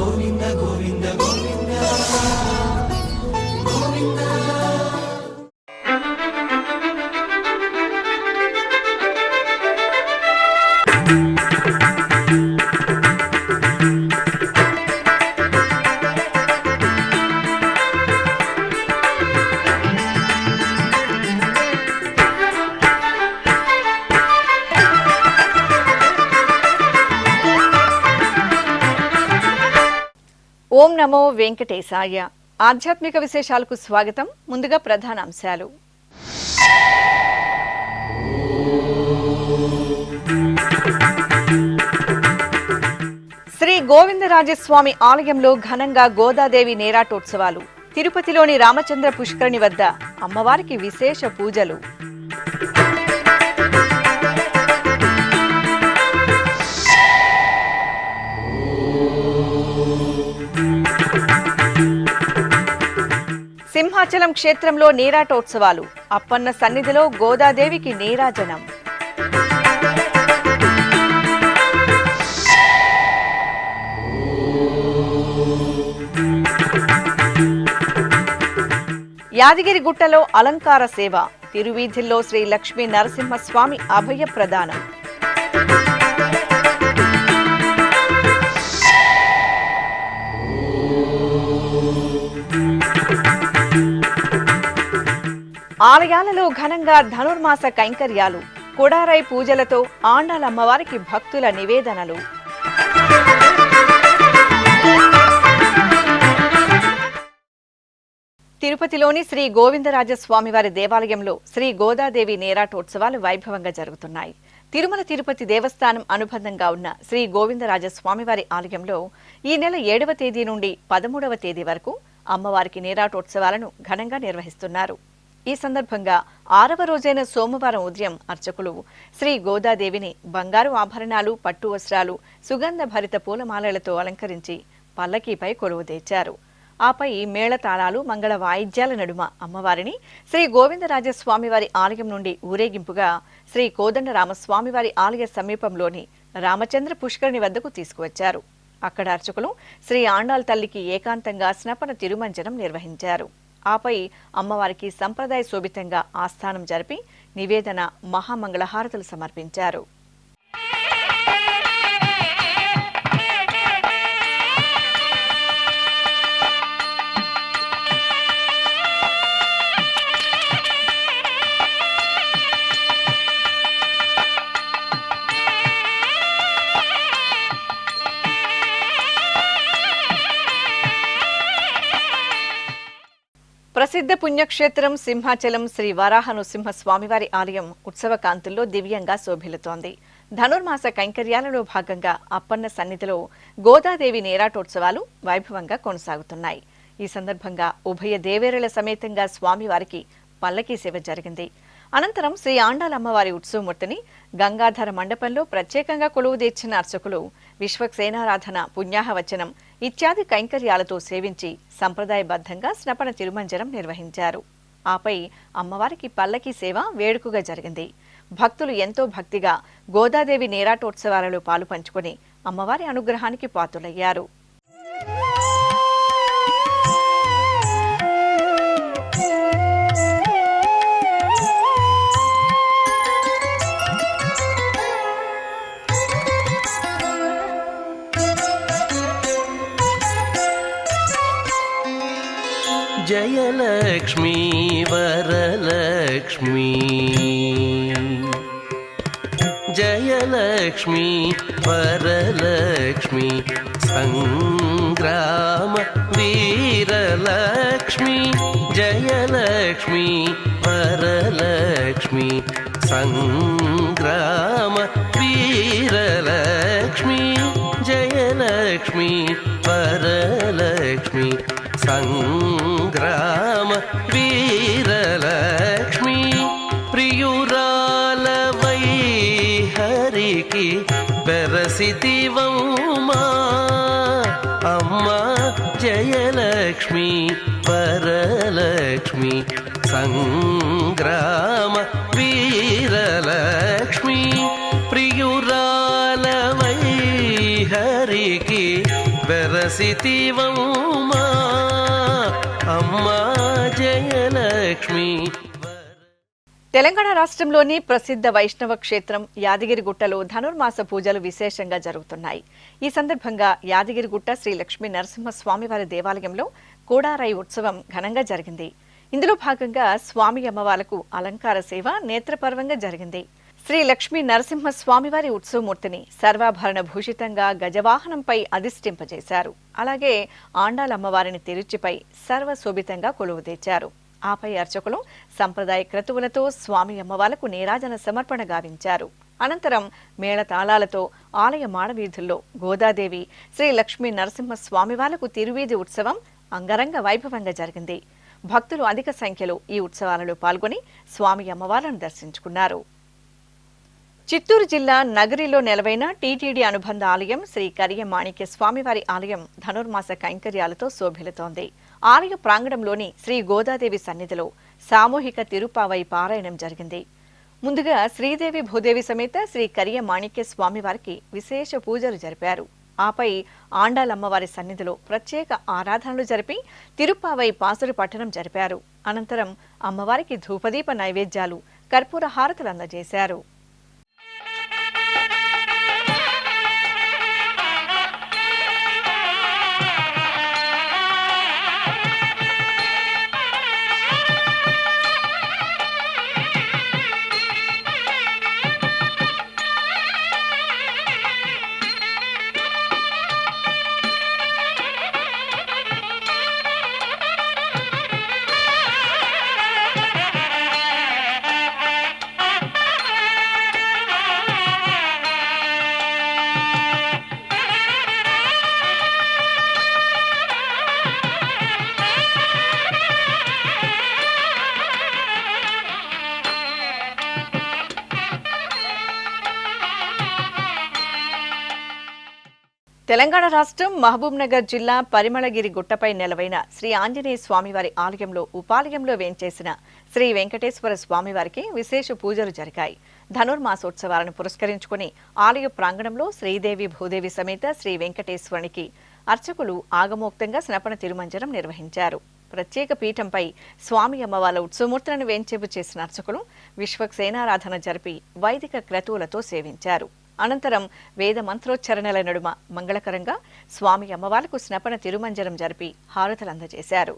గోవింద గోవింద గోవింద గోవింద. ఓం నమో వెంకటేశాయ. ఆధ్యాత్మిక విశేషాలకు స్వాగతం. ముందుగా ప్రధాన అంశాలు. శ్రీ గోవిందరాజస్వామి ఆలయంలో ఘనంగా గోదాదేవి నేరాటోత్సవాలు. తిరుపతిలోని రామచంద్ర పుష్కరిణి వద్ద అమ్మవారికి విశేష పూజలు. సింహాచలం క్షేత్రంలో నీరాటోత్సవాలు. అప్పన్న సన్నిధిలో గోదాదేవికి నీరాజనం. యాదగిరిగుట్టలో అలంకార సేవ. తిరువీధిల్లో శ్రీ లక్ష్మీ నరసింహస్వామి అభయ ప్రదానం. ఆలయాలలో ఘనంగా ధనుర్మాస కైంకర్యాలు. కొడారై పూజలతో ఆండాల అమ్మవారికి భక్తుల నివేదనలు. తిరుపతిలోని శ్రీ గోవిందరాజస్వామివారి దేవాలయంలో శ్రీ గోదాదేవి నేరాటోత్సవాలు వైభవంగా జరుగుతున్నాయి. తిరుమల తిరుపతి దేవస్థానం అనుబంధంగా ఉన్న శ్రీ గోవిందరాజస్వామివారి ఆలయంలో ఈ నెల 7వ తేదీ నుండి 13వ తేదీ వరకు అమ్మవారికి నేరాటోత్సవాలను ఘనంగా నిర్వహిస్తున్నారు. ఈ సందర్భంగా 6వ రోజైన సోమవారం ఉదయం అర్చకులు శ్రీ గోదాదేవిని బంగారు ఆభరణాలు, పట్టు వస్త్రాలు, సుగంధ భరిత పూలమాలలతో అలంకరించి పల్లకీపై కొలువుదీర్చారు. ఆపై మేళతాళాలు, మంగళ వాయిద్యాల నడుమ అమ్మవారిని శ్రీ గోవిందరాజస్వామివారి ఆలయం నుండి ఊరేగింపుగా శ్రీ కోదండరామస్వామివారి ఆలయ సమీపంలోని రామచంద్ర పుష్కరిణి వద్దకు తీసుకువచ్చారు. అక్కడ అర్చకులు శ్రీ ఆండాల్ తల్లికి ఏకాంతంగా స్నపన తిరుమంజనం నిర్వహించారు. ఆపై అమ్మవారికి సంప్రదాయ శోభితంగా ఆస్థానం జరిపి నివేదన, మహామంగళహారతులు సమర్పించారు. ప్రసిద్ధ పుణ్యక్షేత్రం సింహాచలం శ్రీ వరాహ నృసింహ స్వామివారి ఆలయం ఉత్సవ కాంతుల్లో దివ్యంగా శోభిల్లుతోంది. ధనుర్మాస కైంకర్యాలలో భాగంగా అప్పన్న సన్నిధిలో గోదాదేవి నేరాటోత్సవాలు వైభవంగా కొనసాగుతున్నాయి. ఈ సందర్భంగా ఉభయ దేవేరుల సమేతంగా స్వామివారికి పల్లకీ సేవ జరిగింది. అనంతరం శ్రీ ఆండాల అమ్మవారి ఉత్సవమూర్తిని గంగాధర మండపంలో ప్రత్యేకంగా కొలువుదీర్చిన అర్చకులు విశ్వక్సేనారాధన, పుణ్యాహవచనం ఇత్యాది కైంకర్యాలతో సేవించి సంప్రదాయబద్ధంగా స్నపన తిరుమంజనం నిర్వహించారు. ఆపై అమ్మవారికి పల్లకీ సేవ వేడుకగా జరిగింది. భక్తులు ఎంతో భక్తిగా గోదాదేవి నేరాటోత్సవాలలో పాలు పంచుకొని అమ్మవారి అనుగ్రహానికి పాత్రులయ్యారు. జయలక్ష్మీ వరలక్ష్మీ, జయలక్ష్మీ వరలక్ష్మీ, సంగ్రామ వీరలక్ష్మీ, జయలక్ష్మీ వరలక్ష్మీ, సంగ్రామ వీరలక్ష్మీ, జయలక్ష్మీ వరలక్ష్మీ, సంగ్రామ వీరలక్ష్మీ, ప్రియురాలవై హరికి బెరసితివమ్మా అమ్మా, జయలక్ష్మీ వరలక్ష్మీ, సంగ్రామ వీరలక్ష్మీ, ప్రియురాలవై హరికి బెర వెలసితివమ్మా అమ్మా జయలక్ష్మి. తెలంగాణ రాష్ట్రంలోని ప్రసిద్ధ వైష్ణవ క్షేత్రం యాదగిరిగుట్టలో ధనుర్మాస పూజలు విశేషంగా జరుగుతున్నాయి. ఈ సందర్భంగా యాదగిరిగుట్ట శ్రీ లక్ష్మీ నరసింహస్వామివారి దేవాలయంలో కోడారాయి ఉత్సవం ఘనంగా జరిగింది. ఇందులో భాగంగా స్వామి అమ్మవార్లకు అలంకార సేవ నేత్రపర్వంగా జరిగింది. శ్రీ లక్ష్మీ నరసింహస్వామివారి ఉత్సవమూర్తిని సర్వాభరణ భూషితంగా గజవాహనంపై అధిష్ఠింపజేశారు. అలాగే ఆండాలమ్మవారిని తిరుచిపై సర్వశోభితంగా కొలువుదీర్చారు. ఆపై అర్చకులు సంప్రదాయ క్రతువులతో స్వామి అమ్మవార్లకు నీరాజన సమర్పణ గావించారు. అనంతరం మేళతాళాలతో ఆలయ మాడవీధుల్లో గోదాదేవి శ్రీ లక్ష్మీ నరసింహస్వామివార్లకు తిరువీధి ఉత్సవం అంగరంగ వైభవంగా జరిగింది. భక్తులు అధిక సంఖ్యలో ఈ ఉత్సవాలలో పాల్గొని స్వామి అమ్మవార్లను దర్శించుకున్నారు. చిత్తూరు జిల్లా నగరిలో నెలవైన టీటీడీ అనుబంధ ఆలయం శ్రీ కరియ మాణిక్య స్వామివారి ఆలయం ధనుర్మాస కైంకర్యాలతో శోభిల్లుతోంది. ఆలయ ప్రాంగణంలోని శ్రీ గోదాదేవి సన్నిధిలో సామూహిక తిరుపావై పారాయణం జరిగింది. ముందుగా శ్రీదేవి భూదేవి సమేత శ్రీ కరియ మాణిక్య స్వామివారికి విశేష పూజలు జరిపారు. ఆపై ఆండాలమ్మవారి సన్నిధిలో ప్రత్యేక ఆరాధనలు జరిపి తిరుపావై పాసురు పఠనం జరిపారు. అనంతరం అమ్మవారికి ధూపదీప నైవేద్యాలు, కర్పూర హారతులు అందజేశారు. తెలంగాణ రాష్ట్రం మహబూబ్నగర్ జిల్లా పరిమళగిరి గుట్టపై నెలవైన శ్రీ ఆంజనేయ స్వామివారి ఆలయంలో ఉపాలయంలో వేంచేసిన శ్రీ వెంకటేశ్వర స్వామివారికి విశేష పూజలు జరిగాయి. ధనుర్మాసోత్సవాలను పురస్కరించుకుని ఆలయ ప్రాంగణంలో శ్రీదేవి భూదేవి సమేత శ్రీ వెంకటేశ్వరునికి అర్చకులు ఆగమోక్తంగా స్నపన తిరుమంజనం నిర్వహించారు. ప్రత్యేక పీఠంపై స్వామి అమ్మవార్ల ఉత్సవమూర్తులను వేంచేపు చేసిన అర్చకులు విశ్వక్సేనారాధన జరిపి వైదిక క్రతువులతో సేవించారు. అనంతరం వేద మంత్రోచ్చరణల నడుమ మంగళకరంగా స్వామి అమ్మవార్లకు స్నపన తిరుమంజనం జరిపి హారతులు అందజేశారు.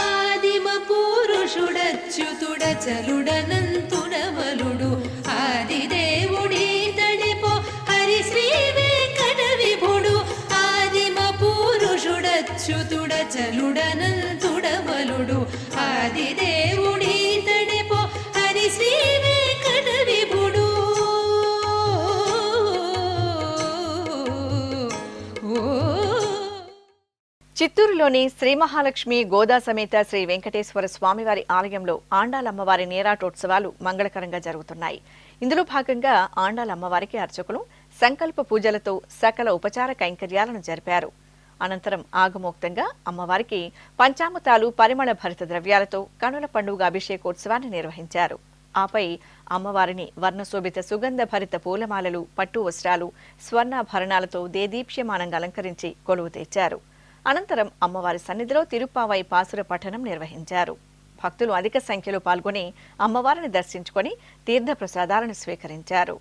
ఆదిమ పురుషుడచ్యుతుడ చలుడనంతుడవలుడు ఆదిదేవుడి తడిపో హరి శ్రీ వెంకట విభుడు. ఆదిమ పురుషుడచ్యుతుడ చలుడనంతుడవలుడు ఆదిదేవుడి తడిపో హరి శ్రీ వెంకట విభుడు. చిత్తూరులోని శ్రీ మహాలక్ష్మి గోదా సమేత శ్రీ వెంకటేశ్వర స్వామివారి ఆలయంలో ఆండాలమ్మవారి నీరాటోత్సవాలు మంగళకరంగా జరుగుతున్నాయి. ఇందులో భాగంగా ఆండాలమ్మవారికి అర్చకులు సంకల్ప పూజలతో సకల ఉపచార కైంకర్యాలను జరిపారు. అనంతరం ఆగమోక్తంగా అమ్మవారికి పంచామృతాలు, పరిమళ భరిత ద్రవ్యాలతో కనుల పండుగ అభిషేకోత్సవాన్ని నిర్వహించారు. ఆపై అమ్మవారిని వర్ణశోభిత సుగంధ భరిత పూలమాలలు, పట్టు వస్త్రాలు, స్వర్ణాభరణాలతో దేదీప్యమానంగా అలంకరించి కొలువు తెచ్చారు. అనంతరం అమ్మవారి సన్నిధిలో తిరుపావై పాసుర పఠనం నిర్వహించారు. భక్తులు అధిక సంఖ్యలో పాల్గొని అమ్మవారిని దర్శించుకొని తీర్థ ప్రసాదాలను స్వీకరించారు.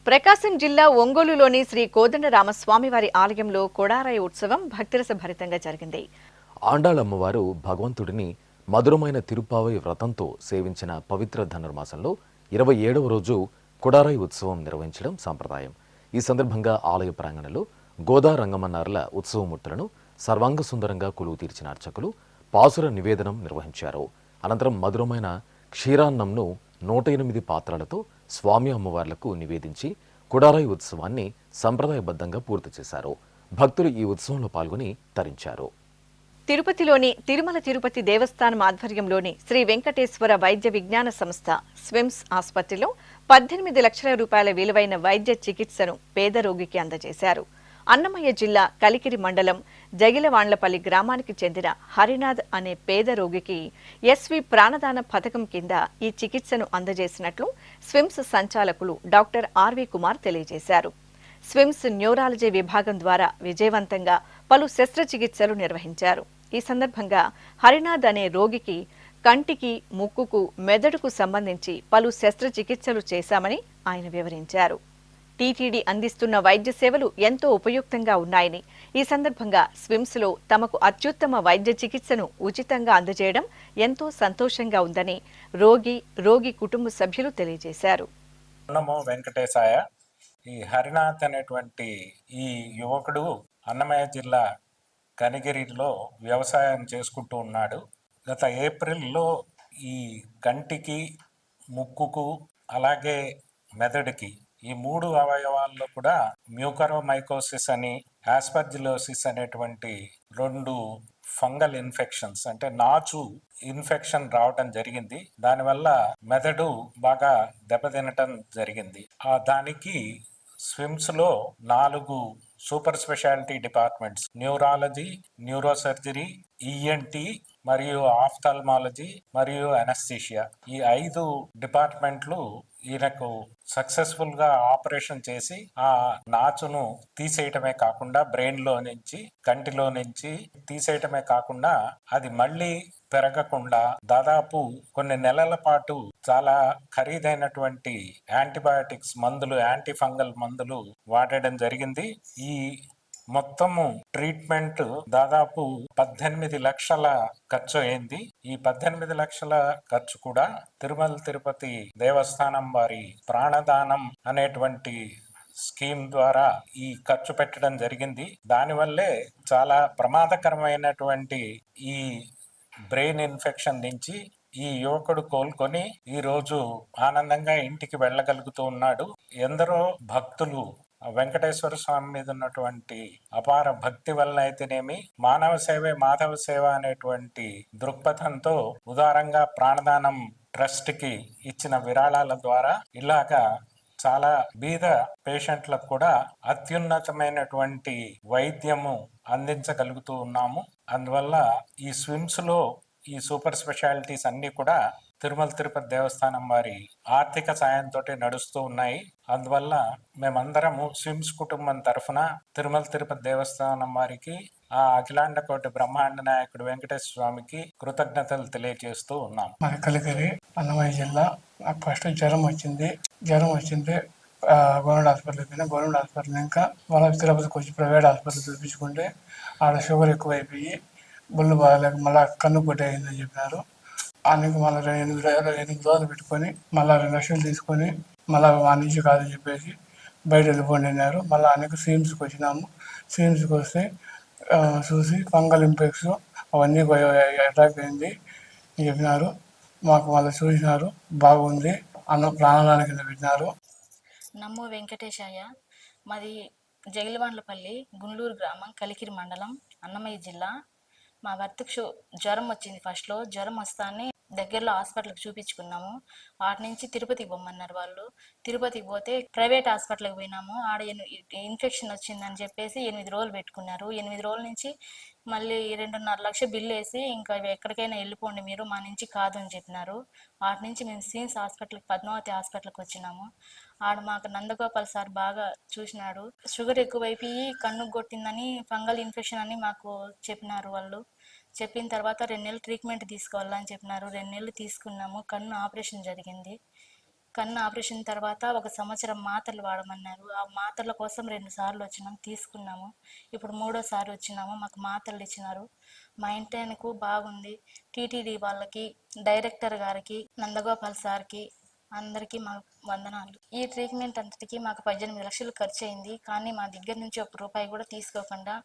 ప్రకాశం జిల్లా ఒంగోలులోని శ్రీ కోదండరామస్వామివారి ఆలయంలో కోడారాయి ఉత్సవం భక్తిరస భరితంగా జరిగింది. ఆండాళమ్మవారు భగవంతుడిని మధురమైన తిరుపావై వ్రతంతో సేవించిన పవిత్ర ధనుర్మాసంలో 27వ రోజు కొడారాయి ఉత్సవం నిర్వహించడం సంప్రదాయం. ఈ సందర్భంగా ఆలయ ప్రాంగణంలో గోదా రంగమన్నారుల ఉత్సవమూర్తులను సర్వాంగ సుందరంగా కొలువు తీర్చిన అర్చకులు పాసుర నివేదనం నిర్వహించారు. అనంతరం మధురమైన క్షీరాన్నంను 108 పాత్రలతో స్వామి అమ్మవార్లకు నివేదించి కుడారాయి ఉత్సవాన్ని సంప్రదాయబద్ధంగా పూర్తి చేశారు. భక్తులు ఈ ఉత్సవంలో పాల్గొని తరించారు. తిరుపతిలోని తిరుమల తిరుపతి దేవస్థానం ఆధ్వర్యంలోని శ్రీ వెంకటేశ్వర వైద్య విజ్ఞాన సంస్థ స్విమ్స్ ఆసుపత్రిలో 18 లక్షల రూపాయల విలువైన వైద్య చికిత్సను పేద రోగికి అందజేశారు. అన్నమయ్య జిల్లా కలికిరి మండలం జగిలవాండ్లపల్లి గ్రామానికి చెందిన హరినాథ్ అనే పేద రోగికి ఎస్వి ప్రాణదాన పథకం కింద ఈ చికిత్సను అందజేసినట్లు స్విమ్స్ సంచాలకులు డాక్టర్ ఆర్వి కుమార్ తెలియజేశారు. స్విమ్స్ న్యూరాలజీ విభాగం ద్వారా విజయవంతంగా పలు శస్త్రచికిత్సలు నిర్వహించారు. ఈ సందర్భంగా హరినాథ్ అనే రోగికి కంటికి, ముక్కుకు, మెదడుకు సంబంధించి పలు శస్త్రచికిత్సలు చేశామని ఆయన వివరించారు. టీటీడీ అందిస్తున్న వైద్య సేవలు ఎంతో ఉపయుక్తంగా ఉన్నాయని, ఈ సందర్భంగా స్విమ్స్లో తమకు అత్యుత్తమ వైద్య చికిత్సను ఉచితంగా అందజేయడం ఎంతో సంతోషంగా ఉందని రోగి కుటుంబ సభ్యులు తెలియజేశారు. నమో వెంకటేశాయ. ఈ హరినాథ్ అనేటువంటి ఈ యువకుడు అన్నమయ్య జిల్లా కనిగిరిలో వ్యవసాయం చేసుకుంటూ ఉన్నాడు. గత ఏప్రిల్లో ఈ కంటికి, ముక్కుకు, అలాగే మెదడుకి ఈ 3 అవయవాల్లో కూడా మ్యూకరోమైకోసిస్ అని, ఆస్పర్జిలోసిస్ అనేటువంటి 2 ఫంగల్ ఇన్ఫెక్షన్స్ అంటే నాచు ఇన్ఫెక్షన్ రావటం జరిగింది. దానివల్ల మెదడు బాగా దెబ్బతినటం జరిగింది. దానికి స్విమ్స్ లో 4 super speciality departments, neurology, neurosurgery, ENT మరియు ఆఫ్థాల్మాలజీ మరియు అనస్థీషియా, ఈ 5 డిపార్ట్మెంట్లు ఈయనకు సక్సెస్ఫుల్ గా ఆపరేషన్ చేసి ఆ నాచును తీసేయటమే కాకుండా, బ్రెయిన్ లో నుంచి, కంటిలో నుంచి తీసేయటమే కాకుండా అది మళ్ళీ పెరగకుండా దాదాపు కొన్ని నెలల పాటు చాలా ఖరీదైనటువంటి యాంటీబయాటిక్స్ మందులు, యాంటీ ఫంగల్ మందులు వాడడం జరిగింది. ఈ మొత్తము ట్రీట్మెంట్ దాదాపు 18 లక్షల ఖర్చు అయింది. ఈ 18 లక్షల ఖర్చు కూడా తిరుమల తిరుపతి దేవస్థానం వారి ప్రాణదానం అనేటువంటి స్కీమ్ ద్వారా ఈ ఖర్చు పెట్టడం జరిగింది. దానివల్లే చాలా ప్రమాదకరమైనటువంటి ఈ బ్రెయిన్ ఇన్ఫెక్షన్ నుంచి ఈ యువకుడు కోలుకొని ఈ రోజు ఆనందంగా ఇంటికి వెళ్ళగలుగుతూ ఉన్నాడు. ఎందరో భక్తులు వెంకటేశ్వర స్వామి మీద ఉన్నటువంటి అపార భక్తి వల్ల అయితేనేమి, మానవ సేవే మాధవ సేవ అనేటువంటి దృక్పథంతో ఉదారంగా ప్రాణదానం ట్రస్ట్ కి ఇచ్చిన విరాళాల ద్వారా ఇలాగా చాలా బీద పేషెంట్లకు కూడా అత్యున్నతమైనటువంటి వైద్యము అందించగలుగుతూ ఉన్నాము. అందువల్ల ఈ స్విమ్స్ లో ఈ సూపర్ స్పెషాలిటీస్ అన్ని కూడా తిరుమల తిరుపతి దేవస్థానం వారి ఆర్థిక సాయంతో నడుస్తూ ఉన్నాయి. అందువల్ల మేమందరము స్విమ్స్ కుటుంబం తరఫున తిరుమల తిరుపతి దేవస్థానం వారికి, ఆ అఖిలాండ కోటి బ్రహ్మాండ నాయకుడు వెంకటేశ్వర స్వామికి కృతజ్ఞతలు తెలియజేస్తూ ఉన్నాం. మరి కలిగిరి అన్నమయ్య జిల్లా. నాకు ఫస్ట్ జ్వరం వచ్చింది. గవర్నమెంట్ హాస్పిటల్కి పోయినా. గవర్నమెంట్ హాస్పిటల్ ఇంకా మళ్ళీ తిరుపతికి వచ్చి ప్రైవేట్ హాస్పిటల్ చూపించుకుంటే ఆడ షుగర్ ఎక్కువైపోయి బొల్లు బాగాలేక మళ్ళీ కన్ను పొట్టి అయిందని చెప్పినారు. అందుకు మళ్ళీ 8 రోజులు పెట్టుకొని మళ్ళీ 2 లక్షలు తీసుకొని మళ్ళీ మా నుంచి కాదని చెప్పేసి బయట వెళ్ళిపోండి అన్నారు. మళ్ళీ అనేక స్విమ్స్కి వచ్చినాము. స్విమ్స్కి వస్తే చూసి ఫంగల్ ఇన్ఫెక్షన్ అవన్నీ అటాక్ అయింది అని చెప్పినారు. మాకు మళ్ళీ చూసినారు, బాగుంది, ప్రాణదానం కింద పెట్టినారు. నమో వెంకటేశాయ. మాది జగిలవాండ్లపల్లి గుండ్లూరు గ్రామం, కలికిరి మండలం, అన్నమయ్య జిల్లా. మా భర్తకు జ్వరం వచ్చింది. ఫస్ట్లో జ్వరం వస్తానే దగ్గరలో హాస్పిటల్కి చూపించుకున్నాము. వాటి నుంచి తిరుపతికి పోమన్నారు వాళ్ళు. తిరుపతికి పోతే ప్రైవేట్ హాస్పిటల్కి పోయినాము. ఆడ ఇన్ఫెక్షన్ వచ్చిందని చెప్పేసి 8 రోజులు పెట్టుకున్నారు. 8 రోజుల నుంచి మళ్ళీ 2.5 లక్షలు బిల్లు వేసి ఇంకా ఎక్కడికైనా వెళ్ళిపోండి మీరు, మా నుంచి కాదు అని చెప్పినారు. వాటి నుంచి మేము సీన్స్ హాస్పిటల్కి, పద్మావతి హాస్పిటల్కి వచ్చినాము. ఆడ మాకు నందగోపాల్ సార్ బాగా చూసినాడు. షుగర్ ఎక్కువైపోయి కన్ను కొట్టిందని, ఫంగల్ ఇన్ఫెక్షన్ అని మాకు చెప్పినారు వాళ్ళు. చెప్పిన తర్వాత 2 నెలలు ట్రీట్మెంట్ తీసుకోవాలని చెప్పినారు. 2 నెలలు తీసుకున్నాము. కన్ను ఆపరేషన్ జరిగింది. కన్ను ఆపరేషన్ తర్వాత 1 సంవత్సరం మాత్రలు వాడమన్నారు. ఆ మాత్రల కోసం 2 సార్లు వచ్చినాము, తీసుకున్నాము. ఇప్పుడు 3వ వచ్చినాము. మాకు మాత్రలు ఇచ్చినారు. మా ఇంటికి బాగుంది. టీటీడీ వాళ్ళకి, డైరెక్టర్ గారికి, నందగోపాల్ సార్కి అందరికీ మా వందనాలు. ఈ ట్రీట్మెంట్ అంతటికి మాకు 18 లక్షలు ఖర్చు అయింది. కానీ మా దగ్గర నుంచి 1 రూపాయి కూడా తీసుకోకుండా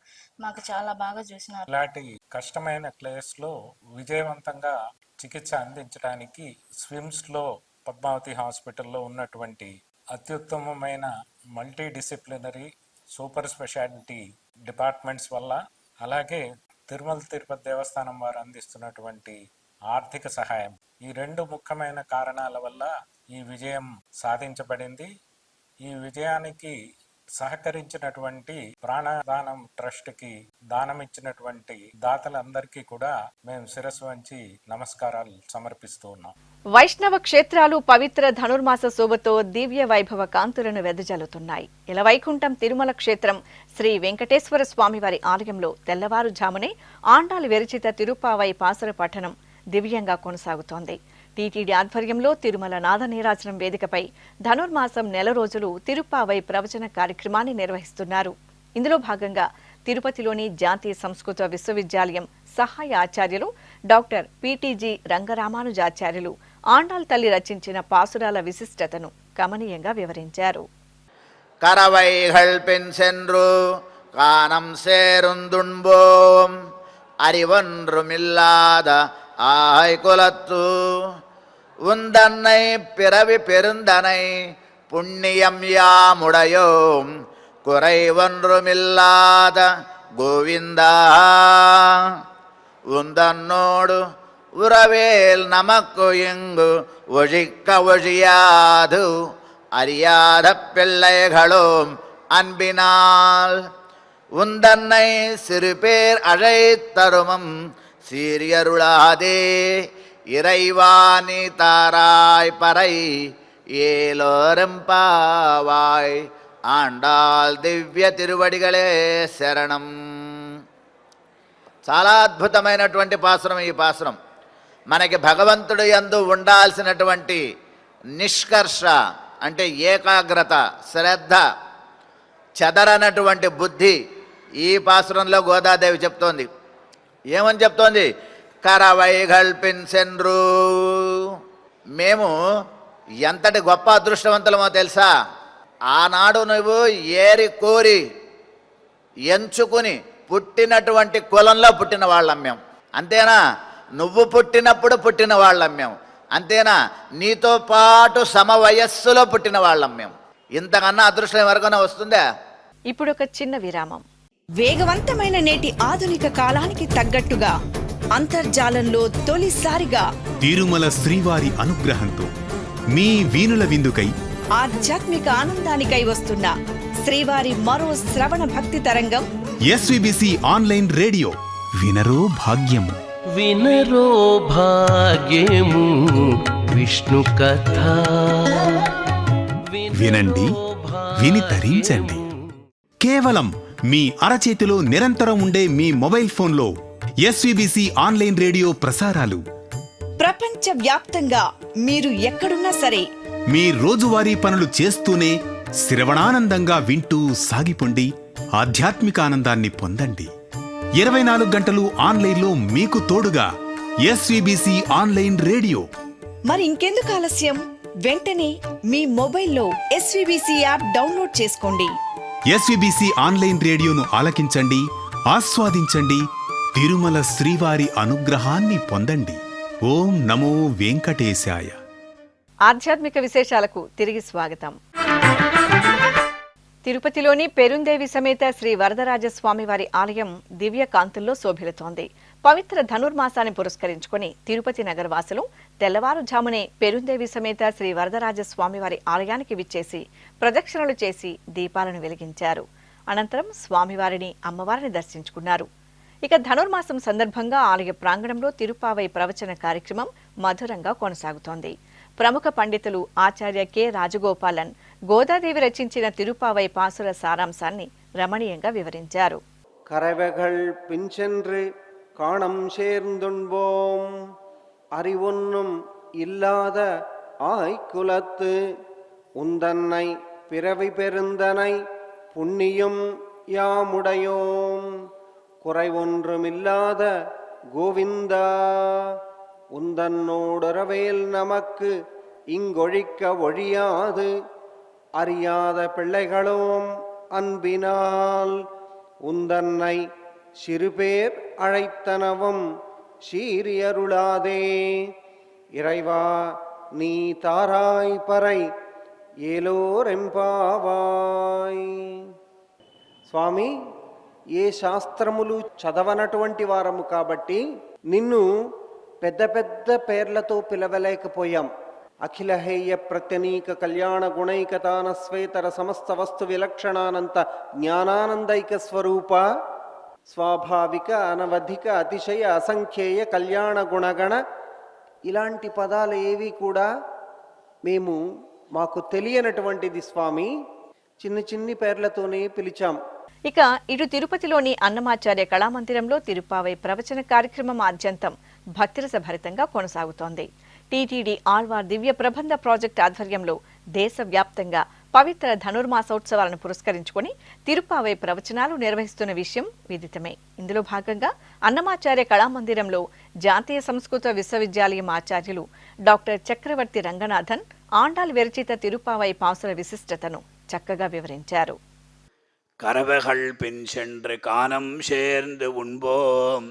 మాకు చాలా బాగా చూసినారు. ఇలాంటి కష్టమైన ప్లేస్ లో విజయవంతంగా చికిత్స అందించడానికి స్విమ్స్ లో పద్మావతి హాస్పిటల్లో ఉన్నటువంటి అత్యుత్తమమైన multi disciplinary super speciality departments వల్ల, అలాగే తిరుమల తిరుపతి దేవస్థానం వారు అందిస్తున్నటువంటి ఆర్థిక సహాయం, ఈ రెండు ముఖ్యమైన కారణాల వల్ల ఈ విజయం సాధించబడింది. ఈ విజయానికి సహకరించినటువంటి ప్రాణదానం ట్రస్ట్కి దానం ఇచ్చినటువంటి దాతలందరికీ కూడా మేము శిరస్సు వంచి నమస్కారాలు సమర్పిస్తూ ఉన్నాం. వైష్ణవ క్షేత్రాలు పవిత్ర ధనుర్మాస శోభతో దివ్య వైభవ కాంతులను వెదజల్లుతున్నాయి. ఇలవైకుంఠం తిరుమల క్షేత్రం శ్రీ వెంకటేశ్వర స్వామివారి ఆలయంలో తెల్లవారుజామునే ఆండాళ్ విరచిత తిరుప్పావై పాసుర పఠనం దివ్యంగా కొనసాగుతోంది. టీటీడీ ఆధ్వర్యంలో తిరుమల నాద నీరాజనం వేదికపై ధనుర్మాసం నెల రోజులు తిరుప్పావై ప్రవచన కార్యక్రమాన్ని నిర్వహిస్తున్నారు. ఇందులో భాగంగా తిరుపతిలోని జాతీయ సంస్కృత విశ్వవిద్యాలయం సహాయ ఆచార్యులు డాక్టర్ పిటిజి రంగరామానుజాచార్యులు ఆండాళ్ తల్లి రచించిన పాసురాల విశిష్టతను గమనీయంగా వివరించారు. கரவைகள் பின் சென்று காணம் சேருந்துண்போம் அறிவொன்றுமில்லாத ஆய்குலத்து உந்தன்னை பிறவி பெருந்தனை புண்ணியம் யாமுடையோம் குறைவொன்றுமில்லாத கோவிந்தா உந்தன்னோடு உறவேல் நமக்கு இங்கு ஒழிக்க ஒழியாது அறியாத பிள்ளைகளும் அன்பினால் உந்தன்னை சிறுபேர் அழைத்தருமம் சீரியருளாதே இறைவாணி தாராய் பறை ஏலோரெம்பாவாய் ఆండాళ్ దివ్య తిరువడిగలే శరణం. చాలా అద్భుతమైనటువంటి పాసురం ఈ పాసురం. మనకి భగవంతుడు యందు ఉండాల్సినటువంటి నిష్కర్ష అంటే ఏకాగ్రత, శ్రద్ధ, చెదరనటువంటి బుద్ధి ఈ పాసురంలో గోదాదేవి చెప్తోంది. ఏమని చెప్తోంది? కరవైగల్ పిన్సెన్రు. మేము ఎంతటి గొప్ప అదృష్టవంతులమో తెలుసా? ఆనాడు నువ్వు ఏరి కోరి ఎంచుకుని పుట్టినటువంటి కులంలో పుట్టిన వాళ్ళం మేము. అంతేనా? నువ్వు పుట్టినప్పుడు పుట్టిన వాళ్ళం మేము. అంతేనా? నీతో పాటు సమవయస్సులో పుట్టిన వాళ్ళం మేము. ఇంతకన్నా అదృష్టం ఎవరికైనా వస్తుందా? ఇప్పుడు ఒక చిన్న విరామం. వేగవంతమైన నేటి ఆధునిక కాలానికి తగ్గట్టుగా అంతర్జాలంలో తొలిసారిగా తిరుమల శ్రీవారి అనుగ్రహంతో మీ వీణుల విందుకై ఆధ్యాత్మిక ఆనందానికై వస్తున్న శ్రీవారి మరో శ్రవణ భక్తి తరంగం ఎస్విబిసి ఆన్లైన్ రేడియో. వినరో భాగ్యము, వినరో భాగ్యము విష్ణు కథ. వినండి, విని తరించండి. కేవలం మీ అరచేతిలో నిరంతరం ఉండే మీ మొబైల్ ఫోన్లో ఎస్విబిసి ఆన్లైన్ రేడియో ప్రసారాలు ప్రపంచ వ్యాప్తంగా మీరు ఎక్కడున్నా సరే మీ రోజువారీ పనులు చేస్తూనే శ్రవణానందంగా వింటూ సాగిపోండి. ఆధ్యాత్మిక ఆనందాన్ని పొందండి. 24 గంటలు ఆన్లైన్లో మీకు తోడుగా ఎస్విబిసి ఆన్లైన్ రేడియో. మరి ఇంకెందుకు ఆలస్యం? వెంటనే మీ మొబైల్లో ఎస్విబిసి యాప్ డౌన్లోడ్ చేసుకోండి. ఎస్విబిసి ఆన్లైన్ రేడియోను ఆలకించండి, ఆస్వాదించండి. తిరుమల శ్రీవారి అనుగ్రహాన్ని పొందండి. ఓం నమో వెంకటేశాయ. ఆధ్యాత్మిక విశేషాలకు తిరిగి స్వాగతం. తిరుపతిలోని పెరుందేవి సమేత శ్రీ వరదరాజస్వామి వారి ఆలయం దివ్య కాంతుల్లో శోభిల్లుతోంది. పవిత్ర ధనుర్మాసాన్ని పురస్కరించుకుని తిరుపతి నగరవాసులు తెల్లవారుజామునే పెరుందేవి సమేత శ్రీ వరదరాజస్వామి వారి ఆలయానికి విచ్చేసి ప్రదక్షిణలు చేసి దీపాలను వెలిగించారు. అనంతరం స్వామివారిని, అమ్మవారిని దర్శించుకున్నారు. ఇక ధనుర్మాసం సందర్భంగా ఆలయ ప్రాంగణంలో తిరుప్పావై ప్రవచన కార్యక్రమం మధురంగా కొనసాగుతోంది. ప్రముఖ పండితులు ఆచార్య కె రాజగోపాలన్ గోదాదేవి రచించిన తిరుప్పావై పాసుర సారాంశాన్ని రమణీయంగా వివరించారు. கரவைகள் பின்சென்று காணம் சேர்ந்துண்போம் அறிவொன்னும் இல்லாத ஆய்குலத்து உந்தன்னை பிறவி பெருந்தனை புண்ணியம் யாமுடையோம் குறைவொன்றுமில்லாத கோவிந்தா உந்தன்னோடுறவேல் நமக்கு இங்கொழிக்க ஒழியாது அறியாத பிள்ளைகளும் அன்பினால் உந்தன்னை சிறுபேர் அழைத்தனவும் சீரியருளாதே இறைவா நீ தாராய் பறை ఏలోరెంపావాయ్. స్వామి, ఏ శాస్త్రములు చదవనటువంటి వారము కాబట్టి నిన్ను పెద్ద పెద్ద పేర్లతో పిలవలేకపోయాం. అఖిలహేయ ప్రత్యనీక కళ్యాణ గుణైకతాన శ్వేతర సమస్త వస్తు విలక్షణానంత జ్ఞానానందైక స్వరూప స్వాభావిక అనవధిక అతిశయ అసంఖ్యేయ కళ్యాణ గుణగణ, ఇలాంటి పదాలు ఏవి కూడా మాకు తెలియనటువంటిది స్వామి. చిన్ని పేర్లతోనే పిలిచాం. ఇక ఇటు తిరుపతిలోని అన్నమాచార్య కళామందిరంలో తిరుపావై ప్రవచన కార్యక్రమం ఆద్యంతం భక్తిరస భరితంగా కొనసాగుతోంది. టీటీడీ ఆళ్వార్ దివ్య ప్రబంధ ప్రాజెక్టు ఆధ్వర్యంలో దేశవ్యాప్తంగా పవిత్ర ధనుర్మాసోత్సవాలను పురస్కరించుకొని తిరుపావై ప్రవచనాలు నిర్వహిస్తున్న విషయం విదితమే. ఇందులో భాగంగా అన్నమాచార్య కళామందిరంలో జాతీయ సంస్కృత విశ్వవిద్యాలయం ఆచార్యులు డాక్టర్ చక్రవర్తి రంగనాథన్ ఆండాల్ విరచిత తిరుపావై పాసుల విశిష్టతను చక్కగా వివరించారు. கரவகள் பின் சென்று காணம் சேர்ந்து உண்போம்,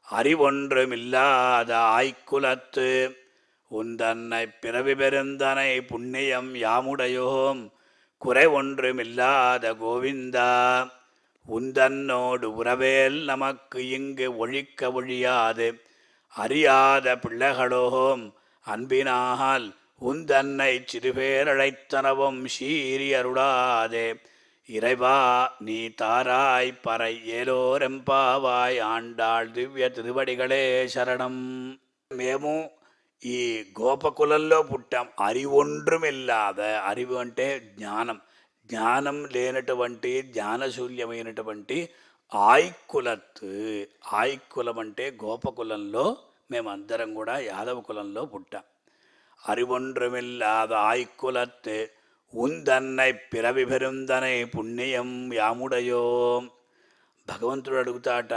அறிவொன்றுமில்லாத ஆய்க்குலத்து உந்தன்னை பிறவி பெருந்தனை புண்ணியம் யாமுடையோம், குறை ஒன்றுமில்லாத கோவிந்தா உந்தன்னோடு உறவேல் நமக்கு இங்கு ஒழிக்க ஒழியாது, அறியாத பிள்ளைகளோம் அன்பினால் உந்தன்னை சிறுபேரழைத்தனவும் சீறி அருளாதே, இறைவா நீ தாராய் பறை ఏలోరెంపావాయ్ ఆండాళ్ దివ్య తిరువడిகளே శరణం. మేము ఈ గోపకులంలో పుట్టాం. అరివొండ్రుమిల్లాద, అరివు అంటే జ్ఞానం, జ్ఞానం లేనటువంటి జ్ఞానశూన్యమైనటువంటి ఆయ్కులత్, ఆయ్కులం అంటే గోపకులంలో మేమందరం కూడా యాదవ కులంలో పుట్టాం. అరివొండ్రుమిల్లాద ఆయ్కులత్ ఉందన్నై పిరవి పెరుందనై పుణ్యం యాముడయో. భగవంతుడు అడుగుతాట,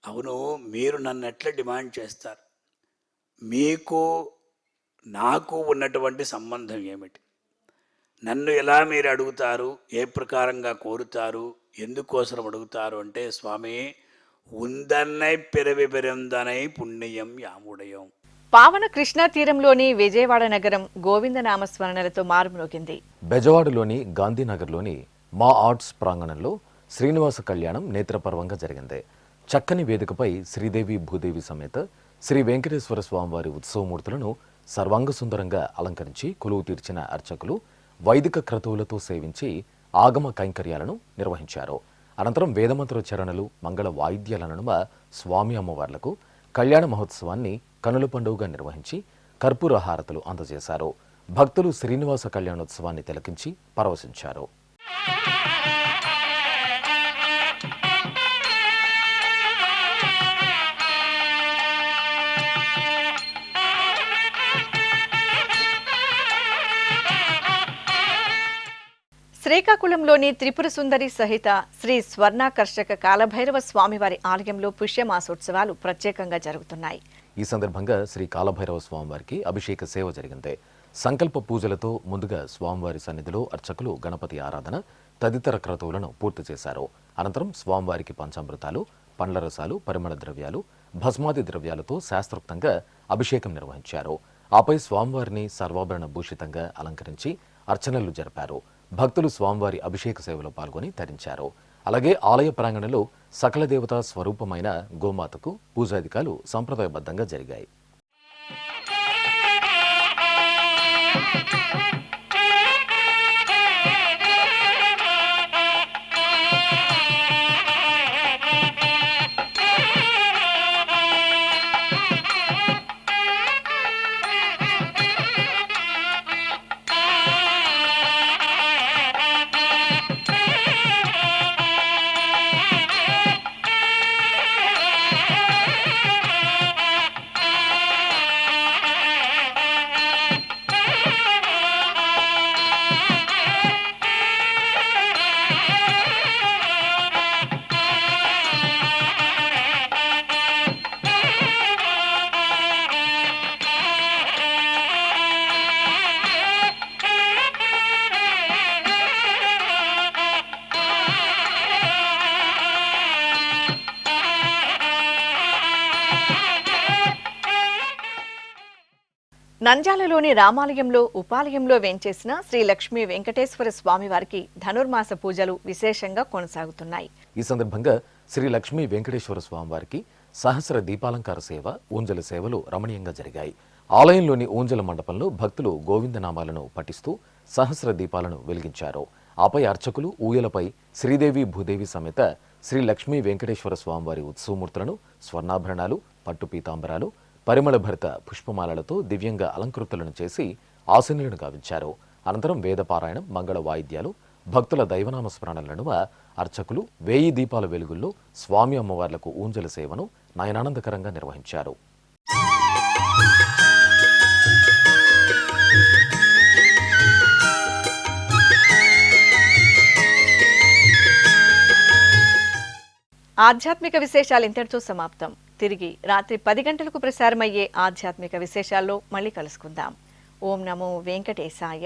అవును మీరు నన్ను ఎట్లా డిమాండ్ చేస్తారు? మీకు నాకు ఉన్నటువంటి సంబంధం ఏమిటి? నన్ను ఎలా మీరు అడుగుతారు? ఏ ప్రకారంగా కోరుతారు? ఎందుకోసం అడుగుతారు అంటే, స్వామి ఉందన్నై పిరవి పెరుందనై పుణ్యం యాముడయం. పావన కృష్ణా తీరంలోని విజయవాడ నగరం గోవిందనామస్మరణలతో మారుమ్రోగింది. బెజవాడలోని గాంధీనగర్లోని మా ఆర్ట్స్ ప్రాంగణంలో శ్రీనివాస కళ్యాణం నేత్రపర్వంగా జరిగింది. చక్కని వేదికపై శ్రీదేవి భూదేవి సమేత శ్రీ వెంకటేశ్వర స్వామివారి ఉత్సవమూర్తులను సర్వాంగ సుందరంగా అలంకరించి కొలువు తీర్చిన అర్చకులు వైదిక క్రతువులతో సేవించి ఆగమ కైంకర్యాలను నిర్వహించారు. అనంతరం వేదమంత్రోచ్చరణలు, మంగళ వాయిద్యాల నడుమ స్వామి అమ్మవార్లకు కళ్యాణ మహోత్సవాన్ని కనుల పండుగగా నిర్వహించి కర్పూర హారతులు అందజేశారు. భక్తులు శ్రీనివాస కళ్యాణోత్సవాన్ని తిలకించి పరవశించారు. శ్రీకాకుళంలోని త్రిపుర సుందరి సహిత శ్రీ స్వర్ణాకర్షక కాలభైరవ స్వామివారి ఆలయంలో పుష్యమాసోత్సవాలు ప్రత్యేకంగా జరుగుతున్నాయి. ఈ సందర్భంగా శ్రీ కాలభైరవ స్వామివారికి అభిషేక సేవ జరిగింది. సంకల్ప పూజలతో ముందుగా స్వామివారి సన్నిధిలో అర్చకులు గణపతి ఆరాధన తదితర క్రతువులను పూర్తి చేశారు. అనంతరం స్వామివారికి పంచామృతాలు, పండ్ల రసాలు, పరిమళ ద్రవ్యాలు, భస్మాది ద్రవ్యాలతో శాస్త్రోక్తంగా అభిషేకం నిర్వహించారు. ఆపై స్వామివారిని సర్వాభరణ భూషితంగా అలంకరించి అర్చనలు జరిపారు. భక్తులు స్వామివారి అభిషేక సేవలో పాల్గొని తరించారు. అలాగే ఆలయ ప్రాంగణంలో సకల దేవతా స్వరూపమైన గోమాతకు పూజాధికాలు సంప్రదాయబద్ధంగా జరిగాయి. నంద్యాలలోని రామాలయంలో ఉపాలయంలో వేంచేసిన శ్రీ లక్ష్మీ వెంకటేశ్వర స్వామి వారికి ధనుర్మాస పూజలు విశేషంగా కొనసాగుతున్నాయి. ఈ సందర్భంగా శ్రీ లక్ష్మీ వెంకటేశ్వర స్వామి వారికి సహస్ర దీపాలంకార సేవ, ఊంజల సేవలు రమణీయంగా జరిగాయి. ఆలయంలోని ఊంజల మండపంలో భక్తులు గోవిందనామాలను పఠిస్తూ సహస్ర దీపాలను వెలిగించారు. ఆపై అర్చకులు ఊయలపై శ్రీదేవి భూదేవి సమేత శ్రీ లక్ష్మీ వెంకటేశ్వర స్వామివారి ఉత్సవమూర్తులను స్వర్ణాభరణాలు, పట్టు పీతాంబరాలు, పరిమళ భరిత పుష్పమాలలతో దివ్యంగా అలంకృతులను చేసి ఆసీనులను గావించారు. అనంతరం వేదపారాయణం, మంగళ వాయిద్యాలు, భక్తుల దైవనామ స్మరణల నడుమ అర్చకులు 1000 దీపాల వెలుగుల్లో స్వామి అమ్మవార్లకు ఊంజల సేవను నయనానందకరంగా నిర్వహించారు. ఆధ్యాత్మిక విశేషాలు ఇంతటితో సమాప్తం. తిరిగి రాత్రి 10 గంటలకు ప్రసారమయ్యే ఆధ్యాత్మిక విశేషాల్లో మళ్ళీ కలుసుకుందాం. ఓం నమో వెంకటేశాయ.